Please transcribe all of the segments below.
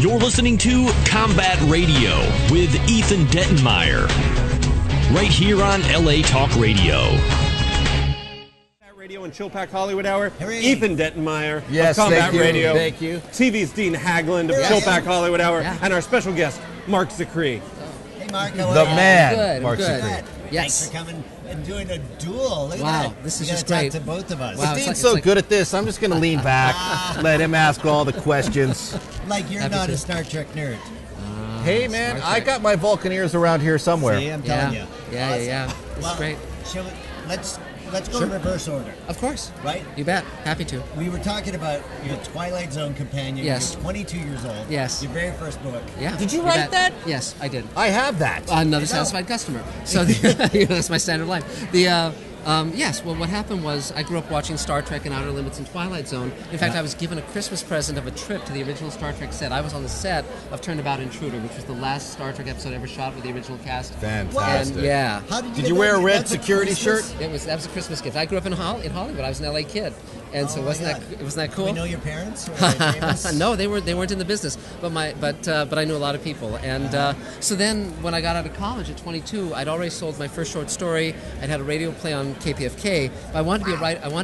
You're listening to Combat Radio with Ethan Dettenmaier, right here on LA Talk Radio. Radio and CHILLPAK Hollywood Hour. Hooray. Ethan Dettenmaier Yes, of Combat thank you. Radio. Thank you. TV's Dean Haglund of Yes. CHILLPAK Hollywood Hour. Yeah. And our special guest, Marc Zicree. Hey, Mark. How are The you? man, Good, Marc good. Zicree. Yes. Thanks for coming and doing a duel. Look at Wow, that. this is You just gotta great. talk to both of us. Wow. Dean's it's so like- good at this, I'm just going to lean back, let him ask all the questions. Like you're Happy not to. a Star Trek nerd. Hey, man, Star I Trek. got my Vulcaneers around here somewhere. See, I'm Yeah, telling you. yeah, Awesome. yeah. This Well, is great. Shall we, let's go Sure. in reverse order, Of course. right? You bet. Happy to. We were talking about your Twilight Zone companion. Yes. You're 22 years old. Yes. Your very first book. Yeah. Did you write bet. that? Yes, I did. I have that. Another know. satisfied customer. So that's my standard life. Yes. Well, what happened was I grew up watching Star Trek and Outer Limits and Twilight Zone. In fact, I was given a Christmas present of a trip to the original Star Trek set. I was on the set of Turnabout Intruder, which was the last Star Trek episode ever shot with the original cast. Fantastic. And yeah. How did you Did get you wear a that? red That's security Christmas? shirt? That was a Christmas gift. I grew up in Hollywood. I was an LA kid, and so Oh, wasn't my that God. wasn't that Do cool? we know your parents? Or are they famous? No, they weren't in the business, but I knew a lot of people, and so then when I got out of college at 22, I'd already sold my first short story. I'd had a radio play on KPFK. But I wanted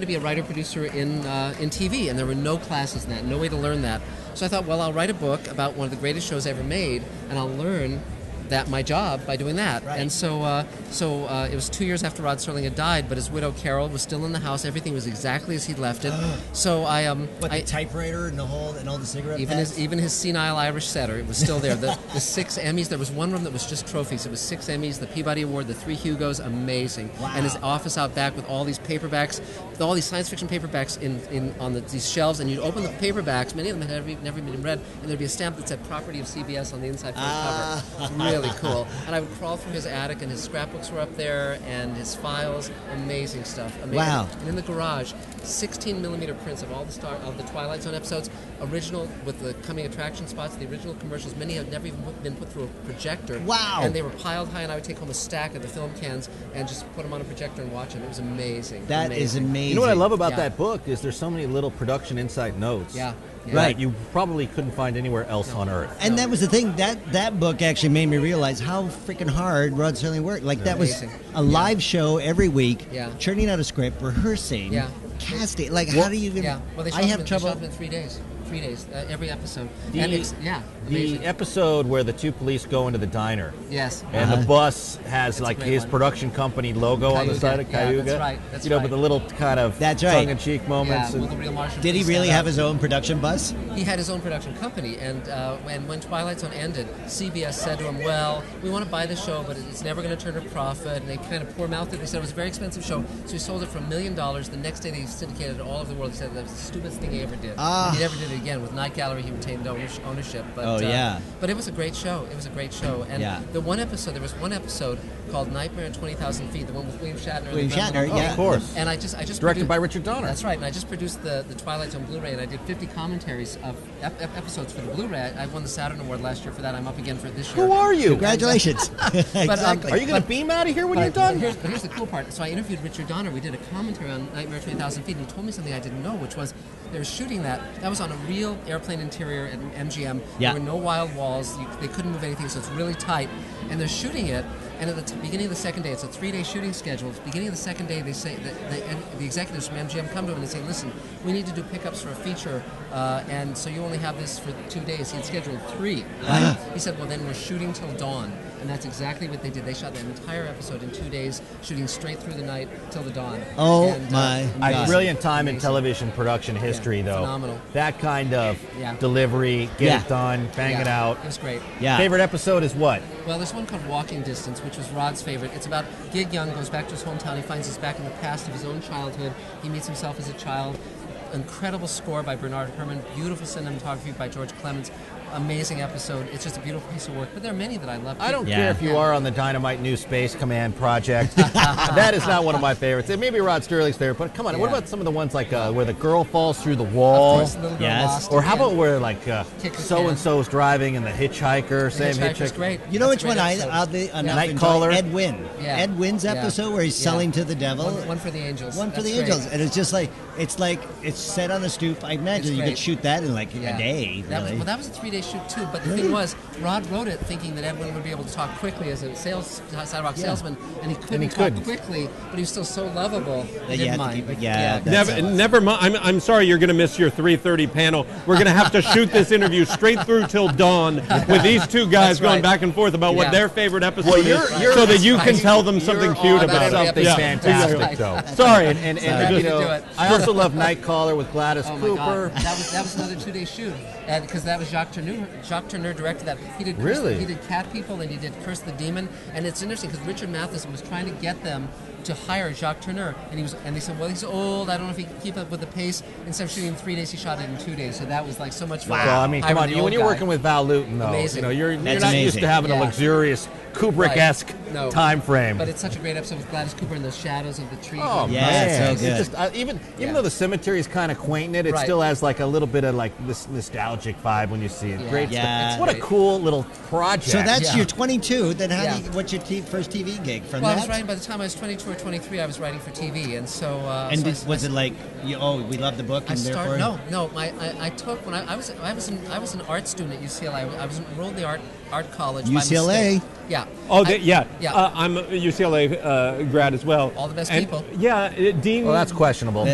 to be a writer producer in TV, and there were no classes in that, no way to learn that. So I thought, well, I'll write a book about one of the greatest shows ever made, and I'll learn that my job by doing that. Right. And so it was 2 years after Rod Serling had died, but his widow Carol was still in the house. Everything was exactly as he'd left it. So What, the typewriter and all the cigarette even packs? his senile Irish setter, it was still there. The 6 Emmys, there was one room that was just trophies. It was 6 Emmys, the Peabody Award, the 3 Hugos, amazing. Wow. And his office out back with all these paperbacks, all these science fiction paperbacks on these shelves, and you'd open the paperbacks, many of them had never been read, and there'd be a stamp that said "Property of CBS" on the inside for the cover. It was really cool. And I would crawl through his attic, and his scrapbooks were up there, and his files, amazing stuff. Amazing. Wow. And in the garage, 16 millimeter prints of all the Twilight Zone episodes, original with the coming attraction spots, the original commercials. Many had never even been put through a projector. Wow. And they were piled high, and I would take home a stack of the film cans and just put them on a projector and watch them. It was amazing. That is amazing. You know what I love about Yeah. that book is there's so many little production inside notes. Yeah. that Right. you probably couldn't find anywhere else on Earth. And that was the thing. That book actually made me realize how freaking hard Rod Serling worked. Like that was Amazing. a live show every week, Yeah. churning out a script, rehearsing, Yeah. casting. Like how do you even? Yeah. Well, they shot I have them trouble. in 3 days. 3 days, every episode. The- And amazing. The episode where the two police go into the diner Yes. and the bus has a like great his one. production company logo on the Cayuga. side of Yeah, Cayuga. that's right, that's you know, right. with the little kind of That's right. tongue-in-cheek moments. Yeah, and- with the real Martian Did he police really stand have up. his own production bus? He had his own production company, and when Twilight Zone ended, CBS said to him, well, we want to buy the show, but it's never going to turn a profit, and they kind of poor-mouthed it. They said it was a very expensive show, so he sold it for $1 million. The next day they syndicated it all over the world. He said that was the stupidest thing he ever did. Ah. And he never did it again. With Night Gallery, he retained ownership. But, Oh, yeah. But it was a great show. It was a great show. And Yeah. there was one episode called Nightmare at 20,000 Feet, the one with William Shatner. and William the Gremlin Shatner, on yeah. Of course. And I just Directed produ- by Richard Donner. That's right, and I just produced the Twilight Zone Blu-ray, and I did 50 commentaries of episodes for the Blu-ray. I won the Saturn Award last year for that. I'm up again for it this year. Who are you? Congratulations. exactly. Are you going to beam out of here when you're done? But here's the cool part. So I interviewed Richard Donner. We did a commentary on Nightmare 20,000 Feet, and he told me something I didn't know, which was they were shooting that. That was on a real airplane interior at MGM. Yeah. There were no wild walls. They couldn't move anything, so it's really tight. And they're shooting it, and at the beginning of the second day, it's a 3-day shooting schedule. At the beginning of the second day, they say the executives from MGM come to him and they say, listen, we need to do pickups for a feature, and so you only have this for 2 days. He had scheduled 3. Right? He said, well, then we're shooting till dawn. And that's exactly what they did. They shot that entire episode in 2 days, shooting straight through the night till the dawn. Oh, And, my A God. brilliant time in Amazing. television production history, though. phenomenal. That kind of Yeah. delivery, get Yeah. it done, bang it out. It was great. Yeah. Favorite episode is what? Well, there's one called Walking Distance, which was Rod's favorite. It's about Gig Young goes back to his hometown. He finds he's back in the past of his own childhood. He meets himself as a child. Incredible score by Bernard Herrmann. Beautiful cinematography by George Clements. Amazing episode. It's just a beautiful piece of work. But there are many that I love. I don't Yeah. care if you are on the Dynamite New Space Command project. That is not one of my favorites. It may be Rod Sterling's favorite, but come on. What Yeah. about some of the ones like where the girl falls through the Of wall? course, the little girl Yes. lost Or how again. about where like Kick the so-and-so's driving and the hitchhiker, The same Hitchhiker's hitchhiker. great. You know That's which a one great episode. enough Nightcaller. Ed Wynn. Yeah. Ed Wynn's Yeah. episode where he's Yeah. selling to the devil. One for the Angels. One for That's the great. Angels, and it's just like it's set on a stoop. I imagine It's you great. could shoot that in like Yeah. a day. That Really. was a 3-day 2-day shoot too. But the thing was, Rod wrote it thinking that Edwin would be able to talk quickly as a sidewalk salesman, and he couldn't talk quickly, but he was still so lovable. He didn't mind. Never mind. I'm sorry, you're going to miss your 3:30 panel. We're going to have to shoot this interview straight through till dawn with these two guys going back and forth about what their favorite episode is, so that you can tell them something cute about something fantastic, though. Sorry, and you know, I also love Nightcaller with Gladys Cooper. That was another 2-day shoot, because that was Jacques Tourneur. Jacques Tourneur directed that. He did he did Cat People and he did Curse the Demon, and it's interesting because Richard Matheson was trying to get them to hire Jacques Tourneur, and they said, well, he's old. I don't know if he can keep up with the pace. Instead of shooting in 3 days, he shot it in 2 days. So that was like so much fun. Well, I mean, come on, when you're working with Val Luton, though, you know, you're not used to having a luxurious Kubrick-esque time frame. But it's such a great episode with Gladys Cooper in the shadows of the tree. Oh, man. So good. It's just, even though the cemetery is kind of quaint in it, it still has like a little bit of like this nostalgic vibe when you see it. Great. What a cool little project. So that's your 22. Then what's your first TV gig from that? I was writing, by the time I was 22 or 23, I was writing for TV. And so... was it like, we love the book and therefore... No. I took... When I was an art student at UCLA. I was enrolled in the art college UCLA. by mistake. Yeah. Oh, I'm a UCLA grad as well. All the best people. Yeah, Dean. Well, that's questionable.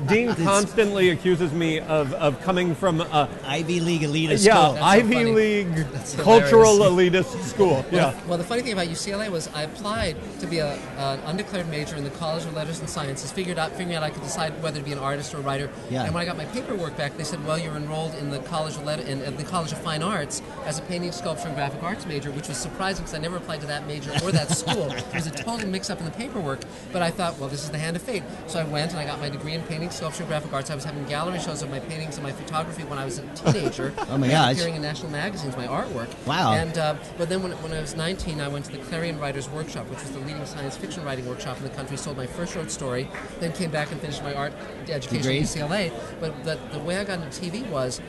Dean constantly accuses me of coming from Ivy League elitist school. Yeah, Ivy League cultural elitist school. Well, the funny thing about UCLA was I applied to be an undeclared major in the College of Letters and Sciences. Figuring out I could decide whether to be an artist or a writer. Yeah. And when I got my paperwork back, they said, well, you're enrolled in the College of the College of Fine Arts as a painting, sculpture, and graphic arts major, which was surprising because I never applied to that major or that school. It was a total mix-up in the paperwork, but I thought, well, this is the hand of fate. So I went and I got my degree in painting, sculpture, and graphic arts. I was having gallery shows of my paintings and my photography when I was a teenager. Oh my gosh. Appearing in national magazines, my artwork. Wow. And but then when I was 19, I went to the Clarion Writers Workshop, which was the leading science fiction writing workshop in the country, sold my first short story, then came back and finished my art education at UCLA. But the way I got into TV was...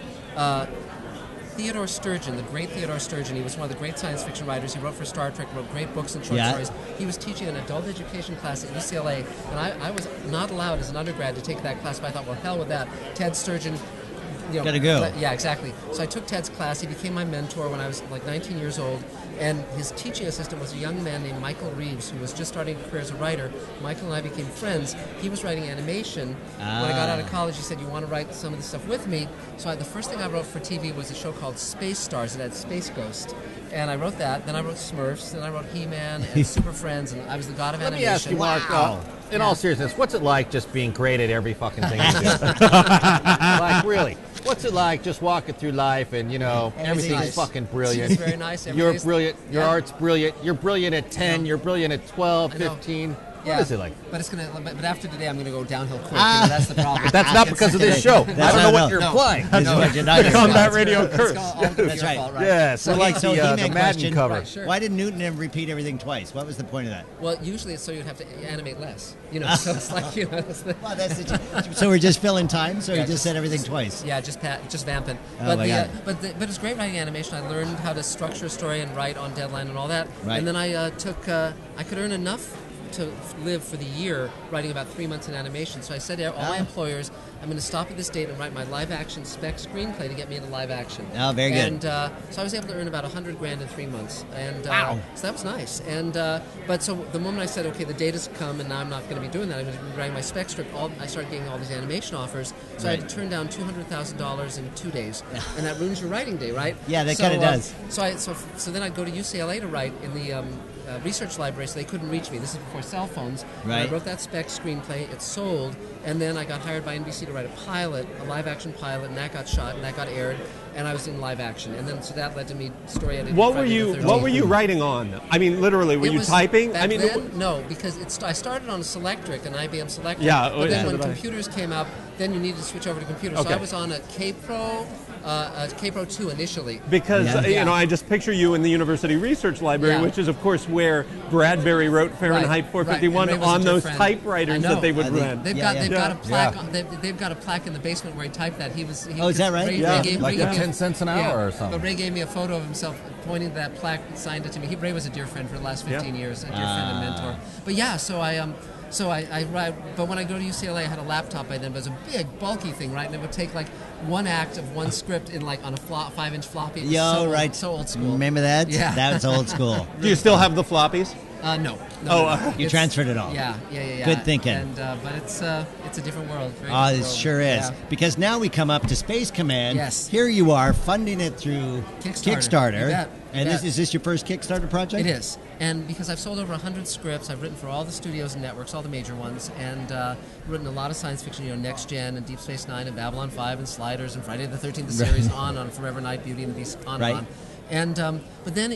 Theodore Sturgeon, the great Theodore Sturgeon, he was one of the great science fiction writers. He wrote for Star Trek, wrote great books and short stories. He was teaching an adult education class at UCLA, and I was not allowed as an undergrad to take that class, but I thought, well, hell with that. Ted Sturgeon... Gotta go. Yeah, exactly. So I took Ted's class. He became my mentor when I was like 19 years old. And his teaching assistant was a young man named Michael Reeves, who was just starting a career as a writer. Michael and I became friends. He was writing animation. When I got out of college, he said, you want to write some of this stuff with me? So the first thing I wrote for TV was a show called Space Stars. It had Space Ghost. And I wrote that. Then I wrote Smurfs. Then I wrote He-Man and Super Friends. And I was the god of animation. Let me ask you, Mark, in all seriousness, what's it like just being great at every fucking thing you do? Like, really? What's it like just walking through life and, everything's fucking brilliant? It's very nice. You're brilliant. Your art's brilliant. You're brilliant at 10. You're brilliant at 12, 15. What is it like? But after today, I'm gonna go downhill quick. That's the problem. That's not because of this show. I don't know what you're implying. The Combat Radio curse. That's right. Fault, Yeah, so like the Madden cover. Right, sure. Why did Newton ever repeat everything twice? What was the point of that? Well, usually it's so you'd have to animate less. So it's like So we're just filling time. So he just said everything twice. Yeah, just vamping. Oh my God. But it's great writing animation. I learned how to structure a story and write on deadline and all that. Right. And then I could earn enough to live for the year writing about 3 months in animation. So I said to all my employers, I'm going to stop at this date and write my live action spec screenplay to get me into live action. Oh, very good. And so I was able to earn about $100,000 in 3 months. And so that was nice. And but so the moment I said, okay, the date has come and now I'm not going to be doing that, I'm going to be writing my spec script, I started getting all these animation offers. So I had to turn down $200,000 in 2 days. And that ruins your writing day, right? Yeah, that kind of does. So then I'd go to UCLA to write in the research library, so they couldn't reach me. This is before cell phones. Right. And I wrote that spec screenplay. It sold, and then I got hired by NBC to write a live-action pilot, and that got shot, and that got aired, and I was in live action. And then so that led to me story editing. What were you writing on? I mean, literally, were you typing? No, because I started on a Selectric, an IBM Selectric. Yeah. But then when computers came out, then you needed to switch over to computers. Okay. So I was on a K-Pro 2 initially. Because, I just picture you in the University Research Library, which is, of course, where Bradbury wrote Fahrenheit 451 on those typewriters that they would run. They've got a plaque. They've got a plaque in the basement where he typed that. Is that right? Like 10 cents an hour or something. But Ray gave me a photo of himself pointing to that plaque, signed it to me. Ray was a dear friend for the last 15 years, a dear friend and mentor. But so So but when I go to UCLA, I had a laptop by then, but it was a big, bulky thing, right? And it would take like one act of one script in like on a 5-inch floppy. It was right. So old school. Remember that? Yeah. That's old school. Do you still have the floppies? No. You transferred it all. Yeah. Good thinking. And but it's a different world. Very Oh, different it world. sure is. Yeah. Because now we come up to Space Command. Yes. Here you are funding it through Kickstarter. You bet. And is this your first Kickstarter project? It is. And because I've sold over 100 scripts, I've written for all the studios and networks, all the major ones, and written a lot of science fiction, Next Gen and Deep Space Nine and Babylon 5 and Sliders and Friday the 13th, the series, on Forever Night, Beauty and the Beast, on and on. And but then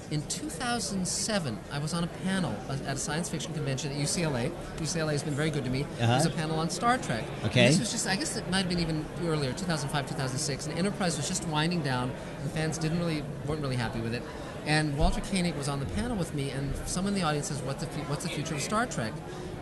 in 2007, I was on a panel at a science fiction convention at UCLA. UCLA has been very good to me. There was a panel on Star Trek. Okay. And this was just, I guess it might have been even earlier, 2005, 2006, and Enterprise was just winding down. The fans weren't really happy with it. And Walter Koenig was on the panel with me, and someone in the audience says, what's the future of Star Trek?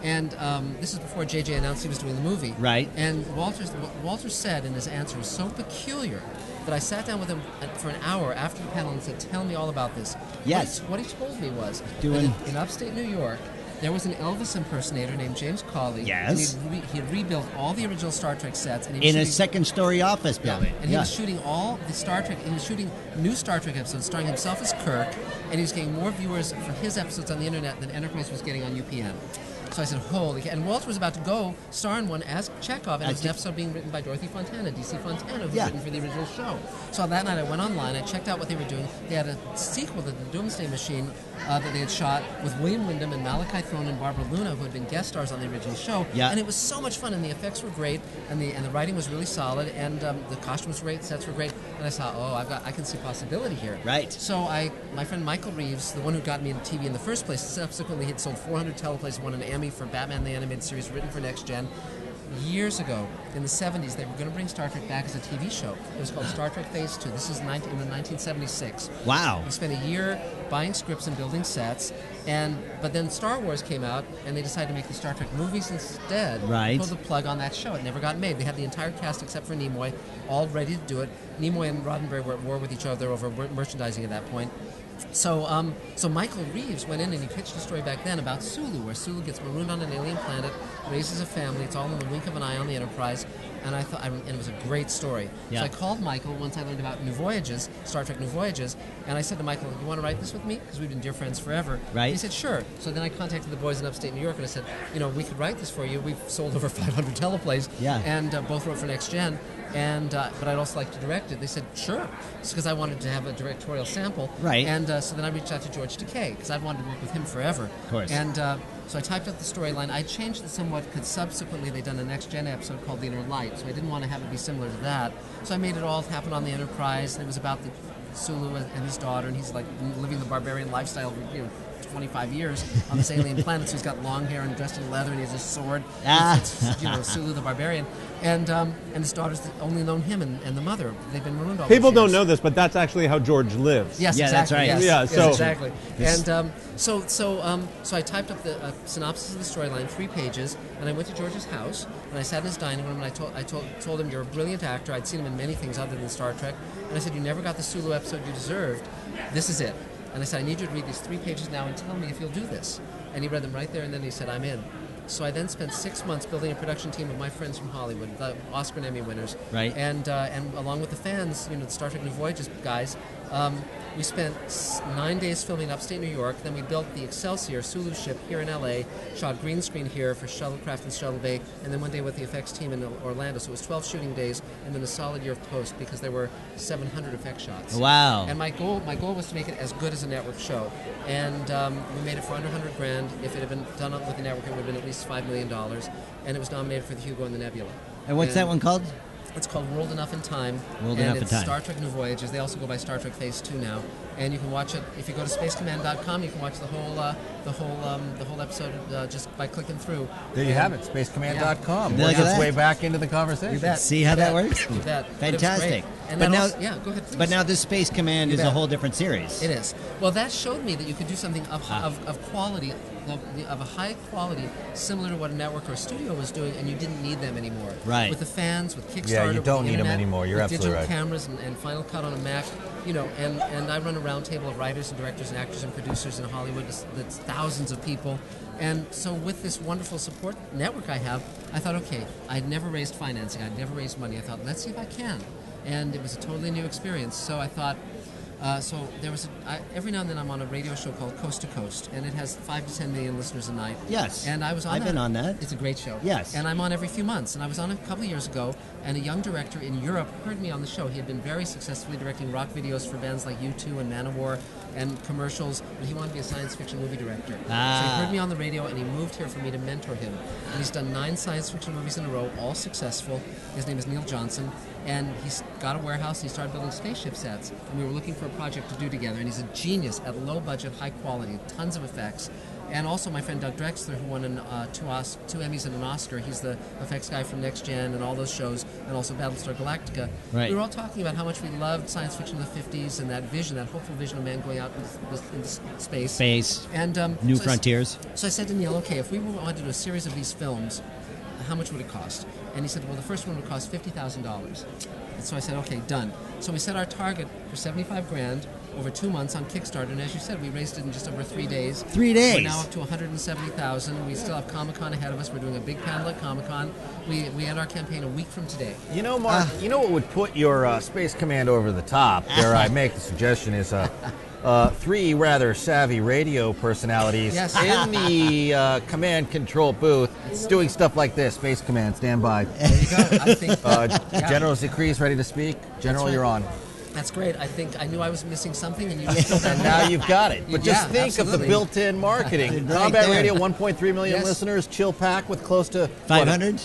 And this is before JJ announced he was doing the movie. Right. And what Walter said in his answer was so peculiar that I sat down with him for an hour after the panel and said, tell me all about this. Yes. What he told me was, Doing... that in upstate New York, there was an Elvis impersonator named James Cawley. Yes. And he had rebuilt all the original Star Trek sets. And he was in a shooting, second-story office building. And he was shooting all the Star Trek, he was shooting new Star Trek episodes starring himself as Kirk, and he was getting more viewers for his episodes on the internet than Enterprise was getting on UPN. So I said, holy cow. And Walter was about to go star in one as Chekhov, and it was an episode being written by Dorothy Fontana, DC Fontana, who was written for the original show. So that night I went online, I checked out what they were doing. They had a sequel to The Doomsday Machine that they had shot with William Wyndham and Malachi Throne and Barbara Luna, who had been guest stars on the original show. Yeah. And it was so much fun, and the effects were great, and the writing was really solid, and the costumes were great, sets were great. And I thought, I can see possibility here. Right. So my friend Michael Reeves, the one who got me into TV in the first place, subsequently had sold 400 teleplays, won an Emmy for Batman the Animated Series, written for Next Gen. Years ago, in the 70s, they were going to bring Star Trek back as a TV show. It was called Star Trek Phase 2. This is in 1976. Wow. We spent a year buying scripts and building sets, but then Star Wars came out, and they decided to make the Star Trek movies instead. Right. Pulled the plug on that show. It never got made. They had the entire cast except for Nimoy, all ready to do it. Nimoy and Roddenberry were at war with each other over merchandising at that point. So Michael Reeves went in and he pitched a story back then about Sulu, where Sulu gets marooned on an alien planet, raises a family. It's all in the wink of an eye on the Enterprise, and and it was a great story. Yeah. So I called Michael once I learned about New Voyages, Star Trek New Voyages, and I said to Michael, "You want to write this with me? Because we've been dear friends forever." Right. He said, "Sure." So then I contacted the boys in upstate New York and I said, "We could write this for you. We've sold over 500 teleplays, and both wrote for Next Gen." But I'd also like to direct it. They said, sure. It's because I wanted to have a directorial sample. Right. And so then I reached out to George Takei, because I'd wanted to work with him forever. Of course. And so I typed up the storyline. I changed it somewhat, because subsequently they'd done a Next Gen episode called The Inner Light, so I didn't want to have it be similar to that. So I made it all happen on the Enterprise, and it was about the Sulu and his daughter, and he's like living the barbarian lifestyle for 25 years on this alien planet. So he's got long hair and dressed in leather, and he has a sword. It's Sulu the barbarian, and his daughter's only known him and the mother. They've been marooned all People these don't years. know this, but that's actually how George lives. Yes, yeah, exactly. that's right. Yes, Yeah, so exactly. And so I typed up the synopsis of the storyline, 3 pages, and I went to George's house, and I sat in his dining room, and I told him, "You're a brilliant actor. I'd seen him in many things other than Star Trek." And I said, "You never got the Sulu episode you deserved. This is it." And I said, "I need you to read these 3 pages now and tell me if you'll do this." And he read them right there, and then he said, "I'm in." So I then spent 6 months building a production team of my friends from Hollywood, the Oscar and Emmy winners. Right. And along with the fans, the Star Trek New Voyages guys, we spent 9 days filming upstate New York. Then we built the Excelsior Sulu ship here in LA, shot green screen here for Shuttlecraft and Shuttle Bay, and then one day with the effects team in Orlando. So it was 12 shooting days, and then a solid year of post, because there were 700 effect shots. Wow. And my goal was to make it as good as a network show. And we made it for under $100,000. If it had been done with the network, it would have been at least $5 million. And it was nominated for the Hugo and the Nebula. And what's that one called? It's called World Enough in Time. World and Enough in it's Time. Star Trek New Voyages. They also go by Star Trek Phase 2 now. And you can watch it if you go to spacecommand.com. You can watch the whole episode just by clicking through. There you have it, spacecommand.com. Look at Works its that. way back into the conversation. You bet. See how that works? You bet. Fantastic. And But then now, also, yeah, go ahead, please. But now this Space Command You is a bet. whole different series. It is. Well, that showed me that you could do something of quality, of a high quality, similar to what a network or a studio was doing, and you didn't need them anymore. Right. With the fans, with Kickstarter, Yeah, you don't with the need them internet, anymore. You're with absolutely digital right. cameras and Final Cut on a Mac. and I run a round table of writers and directors and actors and producers in Hollywood. That's thousands of people. And so with this wonderful support network I have, I thought, okay, I'd never raised financing. I'd never raised money. I thought, let's see if I can. And it was a totally new experience. So I thought, so there was every now and then I'm on a radio show called Coast to Coast, and it has 5 to 10 million listeners a night. Yes. And I was on I've been on that. It's a great show. Yes. And I'm on every few months. And I was on a couple of years ago, and a young director in Europe heard me on the show. He had been very successfully directing rock videos for bands like U2 and Manowar and commercials, but he wanted to be a science fiction movie director. So he heard me on the radio, and he moved here for me to mentor him. And he's done 9 science fiction movies in a row, all successful. His name is Neil Johnson. And he's got a warehouse, and he started building spaceship sets. And we were looking for a project to do together. And he's a genius at low budget, high quality, tons of effects. And also my friend Doug Drexler, who won 2 Emmys and an Oscar. He's the effects guy from Next Gen and all those shows, and also Battlestar Galactica. Right. We were all talking about how much we loved science fiction in the 50s and that vision, that hopeful vision of man going out into space. Space. And New frontiers. So I said to Neil, okay, if we wanted to do a series of these films, how much would it cost? And he said, well, the first one would cost $50,000. And so I said, okay, done. So we set our target for $75,000 over 2 months on Kickstarter, and as you said, we raised it in just over 3 days. 3 days. We're now up to $170,000. We still have Comic-Con ahead of us. We're doing a big panel at Comic-Con. We end our campaign a week from today. You know, Mark, you know what would put your Space Command over the top? Dare I make the suggestion is 3 rather savvy radio personalities in the command control booth doing stuff like this. Space Command, stand by. There you go. I think, General Zicree is ready to speak. General, you're on. That's great. I think I knew I was missing something, and you just filled that. And now you've got it. But just think of the built-in marketing. Right Combat there. Radio, 1.3 million listeners. CHILLPAK with close to 500.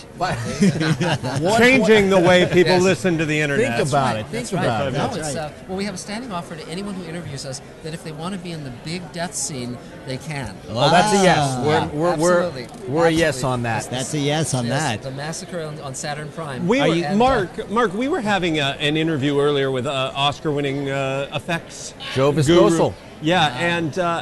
Changing the way people listen to the internet. Think about it. Think about it. No, That's it's, right. well, we have a standing offer to anyone who interviews us that if they want to be in the big death scene, they can. Oh, that's a yes. Absolutely. We're a yes on that. That's a yes on that. The massacre on Saturn Prime. Mark, we were having an interview earlier with Oscar-winning effects Joe guru. Viscoso. Yeah,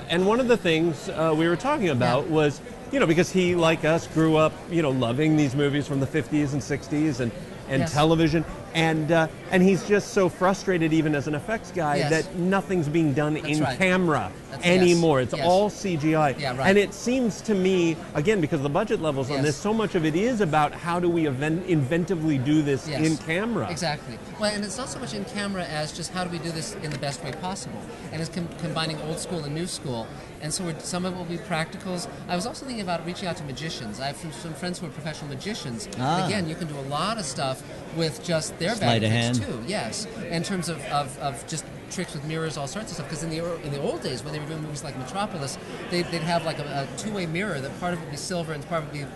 and one of the things we were talking about was, because he, like us, grew up, loving these movies from the 50s and 60s and television, and he's just so frustrated, even as an effects guy, that nothing's being done in camera anymore. It's all CGI. Yeah, right. And it seems to me, again, because of the budget levels on this, so much of it is about how do we inventively do this in camera. Exactly. Well, and it's not so much in camera as just how do we do this in the best way possible. And it's combining old school and new school. And so some of it will be practicals. I was also thinking about reaching out to magicians. I have some friends who are professional magicians. And again, you can do a lot of stuff with just their Sleight of hand. too. Yes, in terms of just tricks with mirrors, all sorts of stuff. Because in the old days, when they were doing movies like Metropolis, they'd have like a two-way mirror that part of it would be silver and part of it would be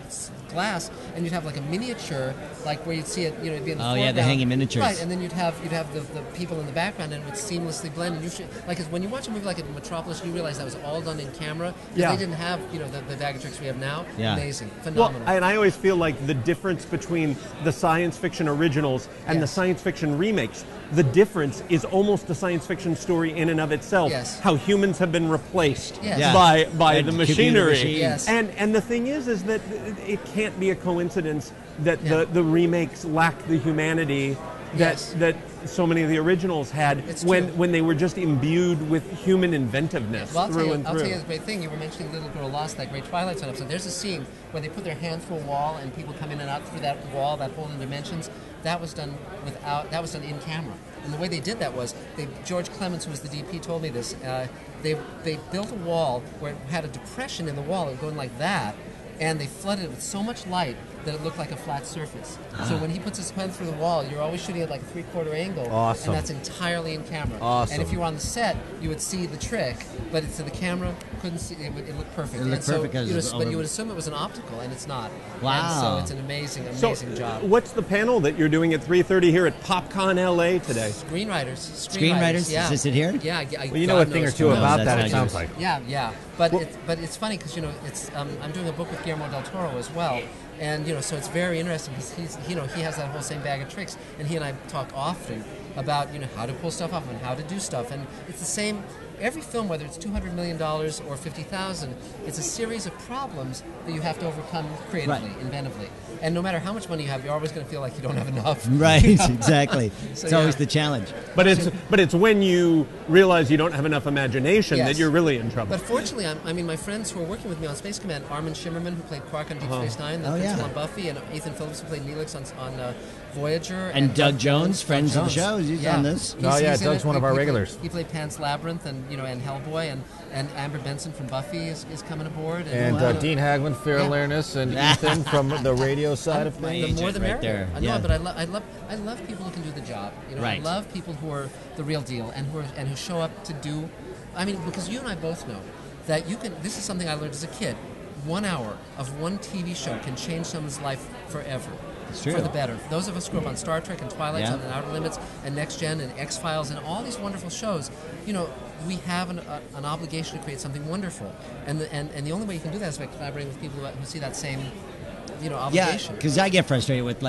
glass, and you'd have like a miniature, like where you'd see it, it'd be in the foreground. The hanging miniatures. Right, and then you'd have the people in the background, and it would seamlessly blend. And you should, when you watch a movie like Metropolis, you realize that was all done in camera. Because they didn't have the bag of tricks we have now. Yeah. Amazing, phenomenal. Well, and I always feel like the difference between the science fiction originals and the science fiction remakes, the difference is almost a science fiction story in and of itself. Yes. How humans have been replaced Yes. by And the computer machinery. machines. Yes. And the thing is that it can't be a coincidence that the remakes lack the humanity that so many of the originals had when they were just imbued with human inventiveness Well, through I'll tell you through. the great thing. You were mentioning Little Girl Lost, that great Twilight Zone episode. There's a scene where they put their hand through a wall and people come in and out through that wall, that hole in dimensions. That was done in camera. And the way they did that was, George Clements, who was the DP, told me this. They built a wall where it had a depression in the wall, and going like that, and they flooded it with so much light that it looked like a flat surface. So when he puts his pen through the wall, you're always shooting at like a 3/4 angle. Awesome. And that's entirely in camera. Awesome. And if you were on the set, you would see the trick, but to the camera, couldn't see it. It looked perfect. It looked perfect But you would assume it was an optical, and it's not. Wow. And so it's an amazing job. What's the panel that you're doing at 3:30 here at PopCon LA today? Screenwriters. Yeah. Is it here? Yeah. Well, you know a thing or two about that, it sounds like. Yeah. But it's funny because it's I'm doing a book with Guillermo del Toro as well, and so it's very interesting because he has that whole same bag of tricks, and he and I talk often about how to pull stuff off and how to do stuff, and it's the same. every film, whether it's $200 million or 50,000, it's a series of problems that you have to overcome creatively, inventively. And no matter how much money you have, you're always going to feel like you don't have enough. Right, exactly. So it's always the challenge. But it's when you realize you don't have enough imagination that you're really in trouble. But fortunately, I mean, my friends who are working with me on Space Command, Armin Shimmerman, who played Quark on Deep Space Nine, the principal on Buffy, and Ethan Phillips, who played Neelix on Voyager. And Doug Jones, friends of the show, he's on this. Doug's one of our regulars. He played Pan's Labyrinth and Hellboy, and Amber Benson from Buffy is coming aboard. And Dean Haglund, Leirness, and Ethan from the radio side of things. The more the merrier. Right I know, but I love people who can do the job. I love people who are the real deal and who show up to do. I mean, because you and I both know that you can. This is something I learned as a kid. 1 hour of one TV show can change someone's life forever. It's true. For the better. Those of us who grew up on Star Trek and Twilight and Outer Limits and Next Gen and X-Files and all these wonderful shows, we have an obligation to create something wonderful. And the only way you can do that is by collaborating with people who see that same obligation. Yeah, because I get frustrated with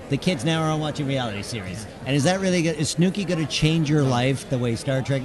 the kids now are all watching reality series. And is that really good? Is Snooki going to change your life the way Star Trek?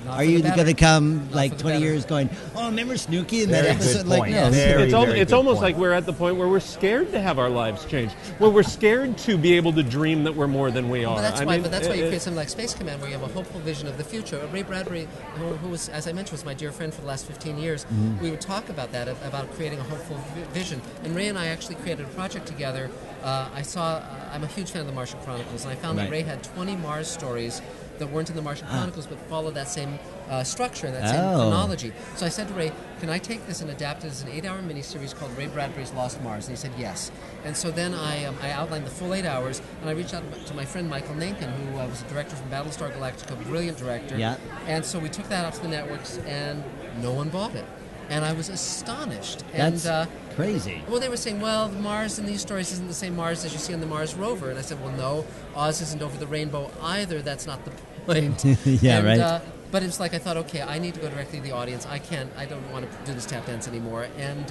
Are you going to come 20 years going, oh, remember Snooki in that episode? No. It's almost like we're at the point where we're scared to have our lives changed. Where we're scared to be able to dream that we're more than we are. But that's why you create something like Space Command, where you have a hopeful vision of the future. Ray Bradbury, who was, as I mentioned, was my dear friend for the last 15 years, we would talk about that, about creating a hopeful vision. And Ray and I actually created a project together. I'm a huge fan of the Martian Chronicles, and I found that Ray had 20 Mars stories that weren't in the Martian Chronicles but followed that same structure, that same chronology. So I said to Ray, can I take this and adapt it as an 8-hour miniseries called Ray Bradbury's Lost Mars? And he said yes. And so then I outlined the full 8 hours, and I reached out to my friend Michael Nankin, who was a director from Battlestar Galactica, brilliant director. Yeah. And so we took that out to the networks, and no one bought it. And I was astonished. That's and, crazy. Well, they were saying, well, the Mars in these stories isn't the same Mars as you see on the Mars rover. And I said, well, no, Oz isn't over the rainbow either. That's not the point. Right. But it's like I thought, okay, I need to go directly to the audience. I don't want to do this tap dance anymore. And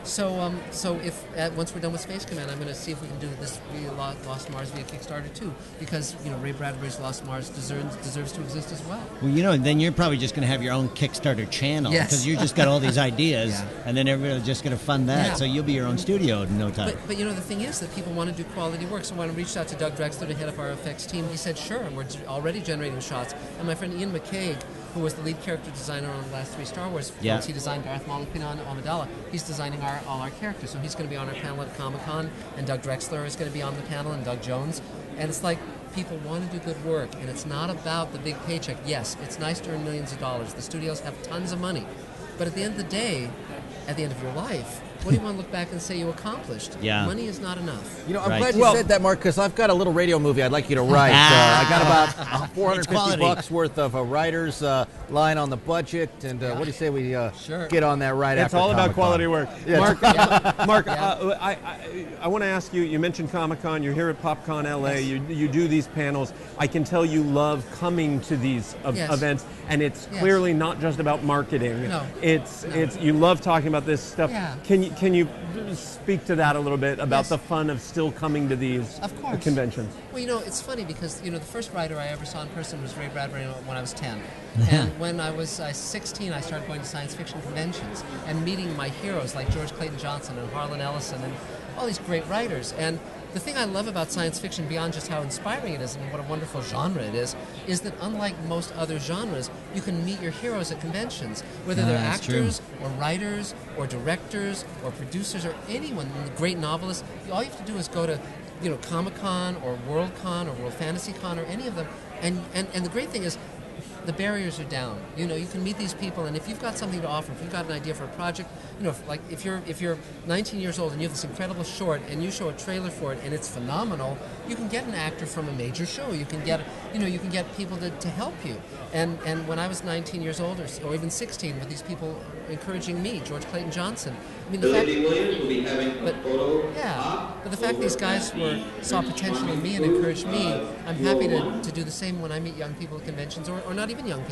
so if once we're done with Space Command, I'm going to see if we can do this via Lost Mars via Kickstarter too, because Ray Bradbury's Lost Mars deserves to exist as well. Well, then you're probably just going to have your own Kickstarter channel because you just got all these ideas, and then everybody's just going to fund that. Yeah. So you'll be your own studio in no time. But the thing is that people want to do quality work. So when I reached out to Doug Drexler to head up our effects team, he said, sure, and we're already generating shots. And my friend Ian McCaig, who was the lead character designer on the last 3 Star Wars films. He designed Darth Maul and Queen Amidala. He's designing all our characters. So he's going to be on our panel at Comic-Con, and Doug Drexler is going to be on the panel, and Doug Jones. And it's like people want to do good work, and it's not about the big paycheck. Yes, it's nice to earn millions of dollars. The studios have tons of money. But at the end of the day, at the end of your life, what do you want to look back and say you accomplished? Yeah. Money is not enough. I'm glad you said that, Mark, because I've got a little radio movie I'd like you to write. I got about $450 worth of a writer's line on the budget, and what do you say we get on that right after It's all about Comic-Con. quality work. Yeah. Mark, I want to ask you, you mentioned Comic-Con, you're here at PopCon LA, you do these panels. I can tell you love coming to these events, and it's clearly not just about marketing. No. It's you love talking about this stuff. Yeah. Can you speak to that a little bit about the fun of still coming to these conventions? Well, it's funny because, the first writer I ever saw in person was Ray Bradbury when I was 10. And when I was 16, I started going to science fiction conventions and meeting my heroes like George Clayton Johnson and Harlan Ellison and all these great writers. And the thing I love about science fiction, beyond just how inspiring it is and what a wonderful genre it is that unlike most other genres, you can meet your heroes at conventions, whether they're actors or writers or directors or producers or anyone, great novelists. All you have to do is go to Comic-Con or World-Con or World Fantasy Con or any of them, and the great thing is the barriers are down. You can meet these people, and if you've got something to offer, if you've got an idea for a project, if you're 19 years old and you have this incredible short and you show a trailer for it and it's phenomenal, you can get an actor from a major show. You can get people to help you. And when I was 19 years old or even 16, with these people encouraging me, George Clayton Johnson. I mean, Williams will be having a photo. But the fact these guys saw potential in me and encouraged me, I'm happy to do the same when I meet young people at conventions or not even even young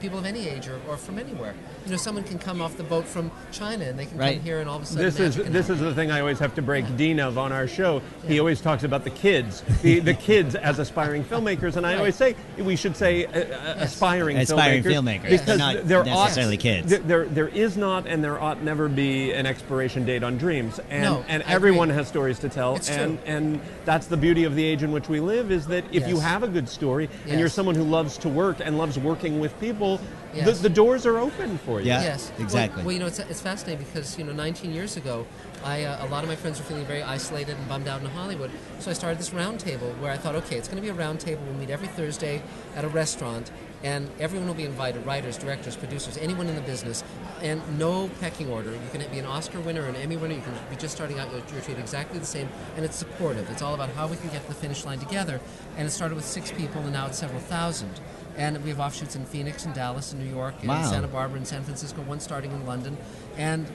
people of any age or from anywhere. You know, someone can come off the boat from China and they can come here and all of a sudden this is the thing I always have to break Dean of on our show. He always talks about the kids, the kids as aspiring filmmakers, and I always say we should say aspiring filmmakers because not there necessarily kids. There is not and there ought never be an expiration date on dreams, and everyone has stories to tell, and that's the beauty of the age in which we live, is that if you have a good story and you're someone who loves to work and loves working with people, the doors are open for you. Yes, exactly. Well, you know, it's fascinating because, you know, 19 years ago, a lot of my friends were feeling very isolated and bummed out in Hollywood, so I started this round table where I thought, okay, it's going to be a round table. We'll meet every Thursday at a restaurant, and everyone will be invited, writers, directors, producers, anyone in the business, and no pecking order. You can be an Oscar winner or an Emmy winner. You can be just starting out. You're treated exactly the same, and it's supportive. It's all about how we can get to the finish line together, and it started with 6 people, and now it's several thousand. And we have offshoots in Phoenix and Dallas and New York and Santa Barbara and San Francisco, one starting in London. And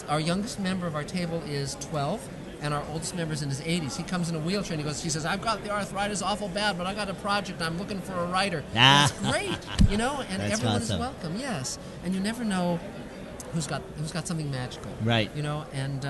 our youngest member of our table is 12, and our oldest member is in his 80s. He comes in a wheelchair and he says, I've got the arthritis awful bad, but I got a project and I'm looking for a writer. And it's great, you know, and everyone is welcome, yes. And you never know who's got something magical. Right. You know, and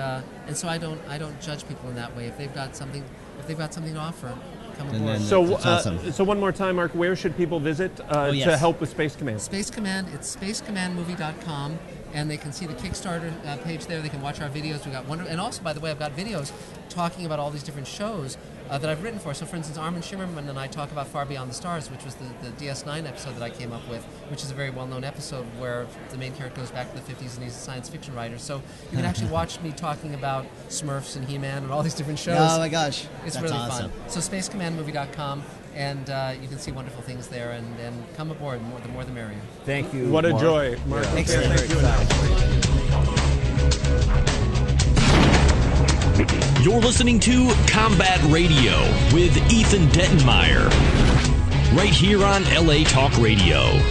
so I don't judge people in that way. If they've got something to offer, come aboard. So one more time, Marc, where should people visit to help with Space Command? Space Command, it's spacecommandmovie.com, and they can see the Kickstarter page there. They can watch our videos. We got and also, by the way, I've got videos talking about all these different shows that I've written for. So, for instance, Armin Shimmerman and I talk about Far Beyond the Stars, which was the DS9 episode that I came up with, which is a very well-known episode where the main character goes back to the 50s and he's a science fiction writer. So you can actually watch me talking about Smurfs and He-Man and all these different shows. Oh my gosh, it's really fun. So spacecommandmovie.com, and you can see wonderful things there, and come aboard. The more the merrier. Thank you. What a joy, Marc. Yeah. Excellent. Thank you. You're listening to Combat Radio with Ethan Dettenmaier, right here on LA Talk Radio.